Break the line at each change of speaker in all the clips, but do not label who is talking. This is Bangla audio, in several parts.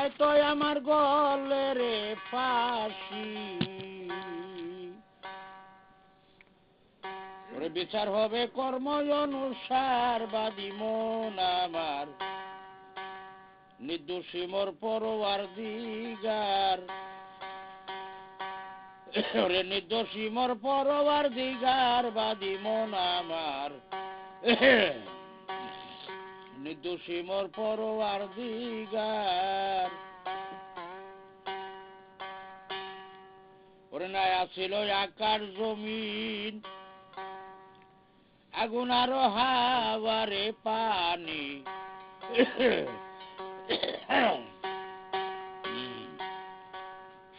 তাই তো আমার গলে রে ফাঁসি ওরে বিচার হবে কর্ম অনুসার বাদী মন আমার নির্দোষী মোর পরওয়ার দিগার ওরে নির্দোষী মোর পরওয়ার দিগার বাদী মন আমার নির্দোষী মোর পরওয়ার দিগার ওরে নাই আছিল আকার জমিন আগুন আরো হাওয়ারে পানি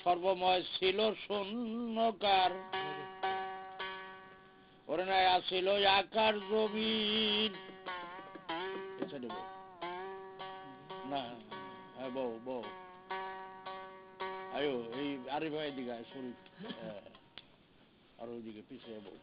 সর্বময় ছিল শূন্যকার ওরে নাই আছিল আকার জমিন না বউ বউ আয়ো এই আরে ভাই দিকে শরীর আর ওইদিকে পিছিয়ে বউ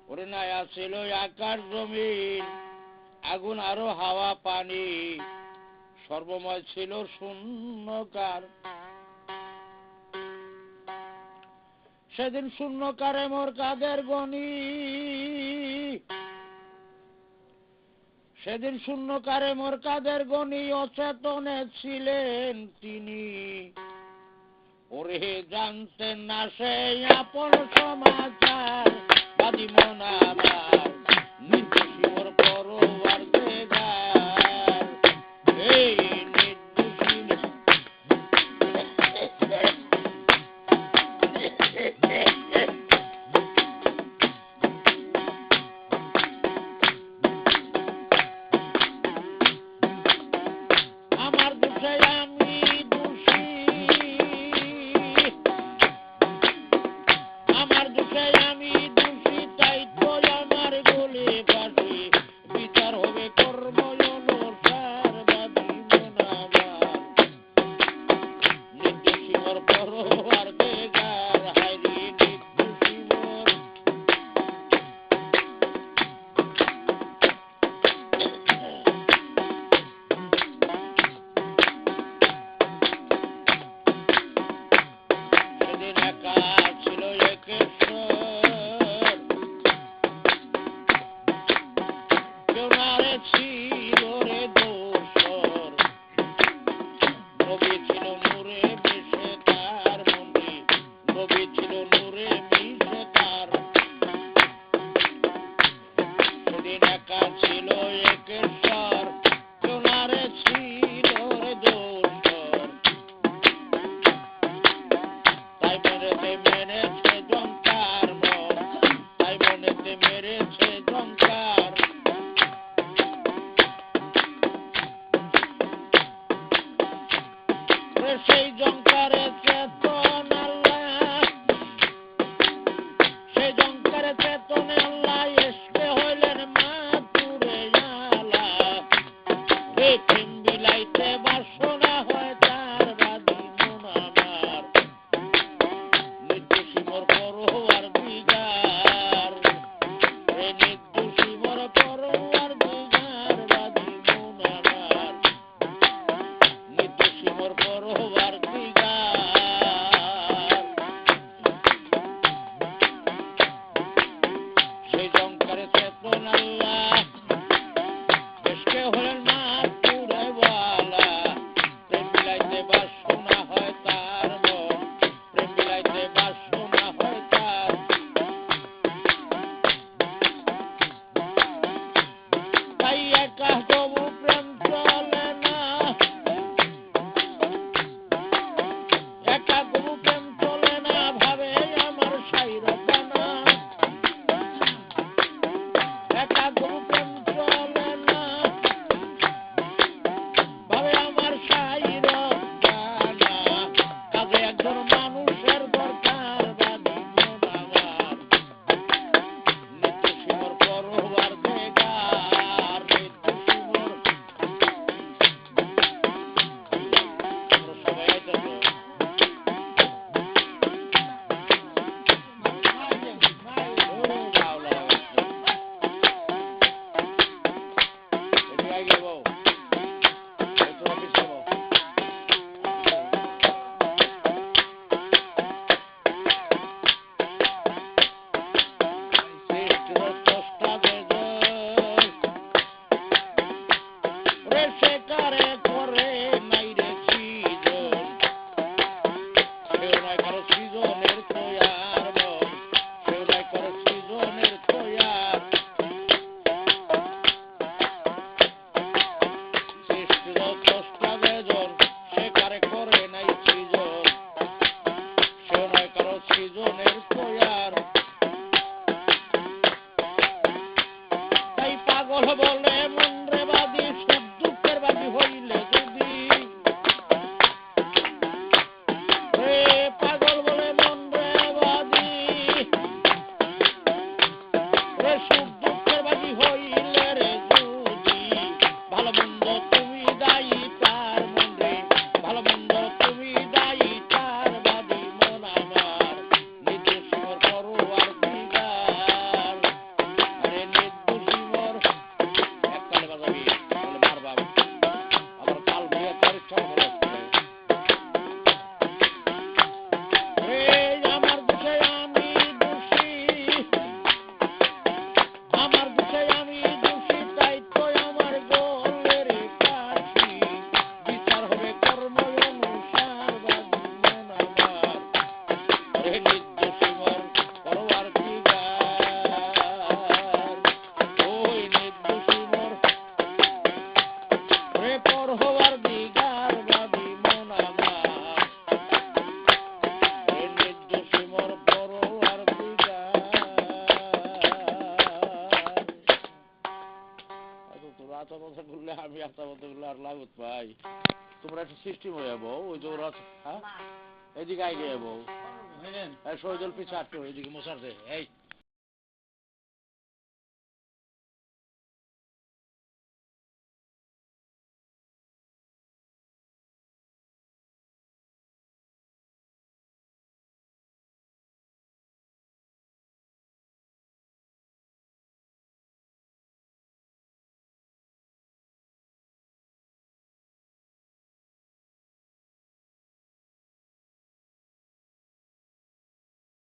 ওরে নাই আছিল আকার জমিন আগুন আরো হাওয়া পানি সর্বময় ছিল শূন্যকার সেদিন শূন্যকারে মোর কাদের গনি সেদিন শূন্যকারে মোর কাদের গনি অচেতনে ছিলেন তিনি ওরে জানতেন না সে আপন সমাচার বাদী মন আমার নির্দোষী মোর পরওয়ার দিগার এই আমার দোষে আমি দোষী আমার দোষে আমি দোষী তাই তো আমার গলে ফাঁসি বিচার হবে কর্ম অনুসার বাদী মন আমার নির্দোষী মোর পরওয়ার দিগার হায়রে নির্দোষী মোর সেদিন একা ছিল একেশ্বর কেউ না রে ছিল রে দোসর নবী ছিল নূরে মিশে তার মন্দির নবী ছিল নূরে মিশে তার সেদিন একা ছিল একেশ্বর কেউ না রে ছিল রে দোসর তাই মনেতে মেরেছে জঙ্কার মন তাই মনেতে মেরেছে জঙ্কার সেই জঙ্কারে চেতন আল্লাহ সেই জঙ্কারে চেতন আল্লাহ এসকে হইলেন মাতুরে আলা রে প্রেম বিলাইতে বাসনা হয় তার বাদী মন আমার নির্দোষী মোর পরওয়ার দিগার রে নির্দোষী মোর পরওয়ার দিগার বাদী মন আমার নির্দোষী মোর পরওয়ার দিগার সেই জঙ্কারে চেতন আল্লাহ দেশকে হলেন মাতুরে ওয়ালা সে কারে করে নাই রে সৃজন সেও নাই কারো সৃজনের তৈয়ার মন সেও নাই কারো সৃজনের তৈয়ার সৃষ্টির স্রষ্টা বেজন সে কারে করে নাই সৃজন সেও নাই কারো সৃজনের তৈয়ার তাই পাগল বলে মনরে বাদী সুখ দুঃখের বাদী হইলে যদি রে পাগল বলে মনরে বাদী রে সুখ দুঃখের বাদী হইলে রে যদি ভালো মন্দ তুমি দায়ী তার মনে ভালো মন্দ তুমি দায়ী তার বাদী মন আমার নির্দোষী মোর পরোয়ার দিগার আরে নির্দোষী মোর এককালে বাজাবি বলে মারবা আবার কাল বিয়ে তার ইচ্ছা হলো রে আমার দোষে আমি দোষী আমার দোষে আমি দোষী তাই তো আমার গোলের কাশি বিচার হবে কর্ম অনুসার বাদী মন আমার রে নির্দোষী মোর পরোয়ার দিগার ওই নির্দোষী মোর রে পরোয়ার দিগার বাদী মন আমার রে নির্দোষী মোর পরোয়ার দিগার তোরা আচ্ছা কথা বললে আমি আচ্ছা কথা বললে আর লাগুত পাই তোমরা একটা সিস্টেম হয়ে যাবো ওই যে ওরা হ্যাঁ এদিকে আগে যাবো শহীদুল পিছা আটকে এদিকে মশার দে এই